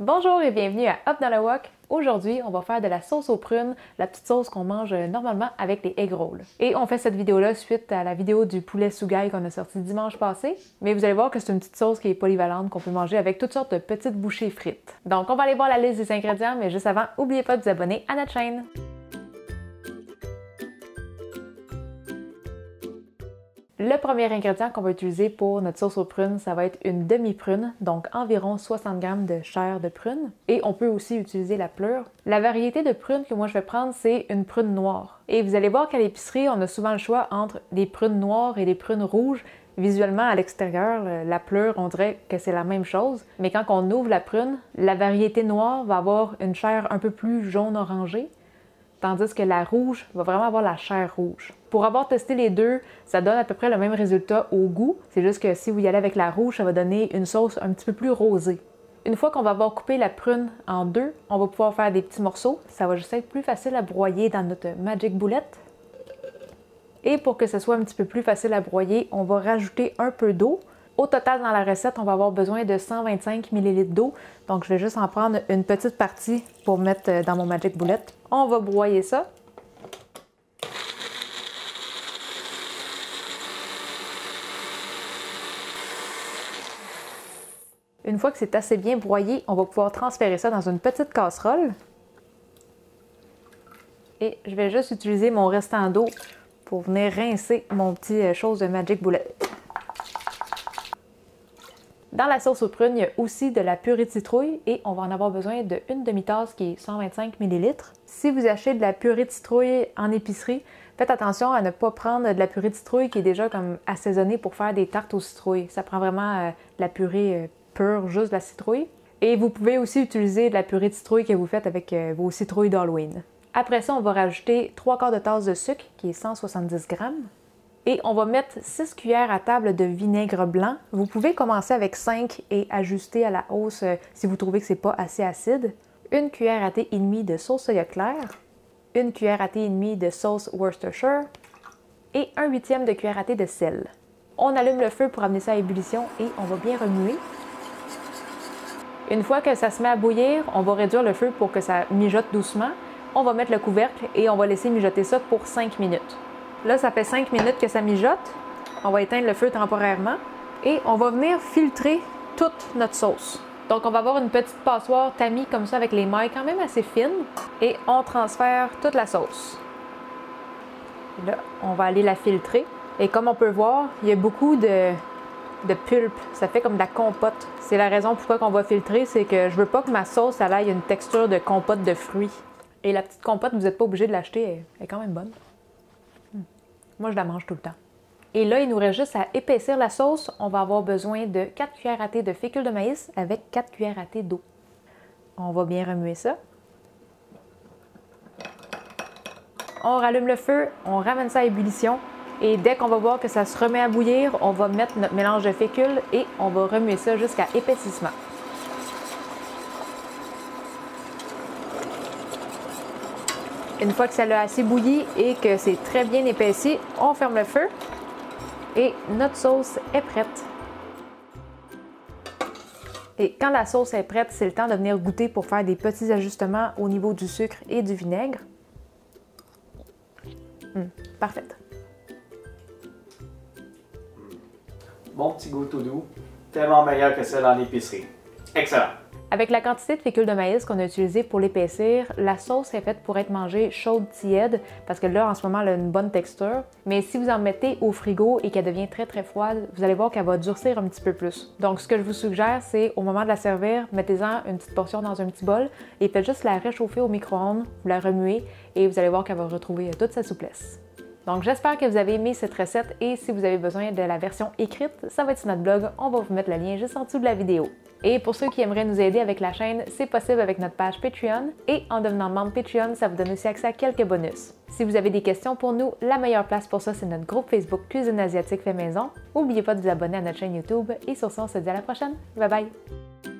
Bonjour et bienvenue à Up dans le Wok. Aujourd'hui, on va faire de la sauce aux prunes, la petite sauce qu'on mange normalement avec les egg rolls. Et on fait cette vidéo-là suite à la vidéo du poulet Tsugai qu'on a sorti dimanche passé. Mais vous allez voir que c'est une petite sauce qui est polyvalente qu'on peut manger avec toutes sortes de petites bouchées frites. Donc on va aller voir la liste des ingrédients, mais juste avant, n'oubliez pas de vous abonner à notre chaîne. Le premier ingrédient qu'on va utiliser pour notre sauce aux prunes, ça va être une demi-prune, donc environ 60 g de chair de prune. Et on peut aussi utiliser la pleure. La variété de prune que moi je vais prendre, c'est une prune noire. Et vous allez voir qu'à l'épicerie, on a souvent le choix entre des prunes noires et des prunes rouges. Visuellement, à l'extérieur, la pleure, on dirait que c'est la même chose. Mais quand on ouvre la prune, la variété noire va avoir une chair un peu plus jaune-orangée. Tandis que la rouge va vraiment avoir la chair rouge. Pour avoir testé les deux, ça donne à peu près le même résultat au goût. C'est juste que si vous y allez avec la rouge, ça va donner une sauce un petit peu plus rosée. Une fois qu'on va avoir coupé la prune en deux, on va pouvoir faire des petits morceaux. Ça va juste être plus facile à broyer dans notre Magic Boulette. Et pour que ce soit un petit peu plus facile à broyer, on va rajouter un peu d'eau. Au total, dans la recette, on va avoir besoin de 125 ml d'eau. Donc, je vais juste en prendre une petite partie pour mettre dans mon Magic Boulette. On va broyer ça. Une fois que c'est assez bien broyé, on va pouvoir transférer ça dans une petite casserole. Et je vais juste utiliser mon restant d'eau pour venir rincer mon petit chose de Magic Boulette. Dans la sauce aux prunes, il y a aussi de la purée de citrouille et on va en avoir besoin d'une demi-tasse qui est 125 ml. Si vous achetez de la purée de citrouille en épicerie, faites attention à ne pas prendre de la purée de citrouille qui est déjà comme assaisonnée pour faire des tartes aux citrouilles. Ça prend vraiment de la purée pure, juste de la citrouille. Et vous pouvez aussi utiliser de la purée de citrouille que vous faites avec vos citrouilles d'Halloween. Après ça, on va rajouter 3/4 de tasse de sucre qui est 170 g. Et on va mettre 6 cuillères à table de vinaigre blanc. Vous pouvez commencer avec 5 et ajuster à la hausse si vous trouvez que c'est pas assez acide. 1 cuillère à thé et demie de sauce soya claire. 1 cuillère à thé et demie de sauce Worcestershire. Et 1/8 de cuillère à thé de sel. On allume le feu pour amener ça à ébullition et on va bien remuer. Une fois que ça se met à bouillir, on va réduire le feu pour que ça mijote doucement. On va mettre le couvercle et on va laisser mijoter ça pour 5 minutes. Là, ça fait 5 minutes que ça mijote. On va éteindre le feu temporairement et on va venir filtrer toute notre sauce. Donc, on va avoir une petite passoire tamis comme ça avec les mailles quand même assez fines et on transfère toute la sauce. Et là, on va aller la filtrer. Et comme on peut voir, il y a beaucoup de pulpe. Ça fait comme de la compote. C'est la raison pourquoi on va filtrer, c'est que je veux pas que ma sauce elle ait une texture de compote de fruits. Et la petite compote, vous n'êtes pas obligé de l'acheter, elle est quand même bonne. Moi, je la mange tout le temps. Et là, il nous reste juste à épaissir la sauce. On va avoir besoin de 4 cuillères à thé de fécule de maïs avec 4 cuillères à thé d'eau. On va bien remuer ça. On rallume le feu, on ramène ça à ébullition. Et dès qu'on va voir que ça se remet à bouillir, on va mettre notre mélange de fécule et on va remuer ça jusqu'à épaississement. Une fois que ça a assez bouilli et que c'est très bien épaissi, on ferme le feu et notre sauce est prête. Et quand la sauce est prête, c'est le temps de venir goûter pour faire des petits ajustements au niveau du sucre et du vinaigre. Parfaite. Bon petit goût tout doux, tellement meilleur que celle en épicerie. Excellent! Avec la quantité de fécule de maïs qu'on a utilisée pour l'épaissir, la sauce est faite pour être mangée chaude tiède parce que là, en ce moment, elle a une bonne texture. Mais si vous en mettez au frigo et qu'elle devient très très froide, vous allez voir qu'elle va durcir un petit peu plus. Donc, ce que je vous suggère, c'est au moment de la servir, mettez-en une petite portion dans un petit bol et faites juste la réchauffer au micro-ondes, vous la remuez et vous allez voir qu'elle va retrouver toute sa souplesse. Donc, j'espère que vous avez aimé cette recette et si vous avez besoin de la version écrite, ça va être sur notre blog. On va vous mettre le lien juste en dessous de la vidéo. Et pour ceux qui aimeraient nous aider avec la chaîne, c'est possible avec notre page Patreon. Et en devenant membre Patreon, ça vous donne aussi accès à quelques bonus. Si vous avez des questions pour nous, la meilleure place pour ça, c'est notre groupe Facebook Cuisine Asiatique Fait Maison. N'oubliez pas de vous abonner à notre chaîne YouTube. Et sur ça, on se dit à la prochaine. Bye bye!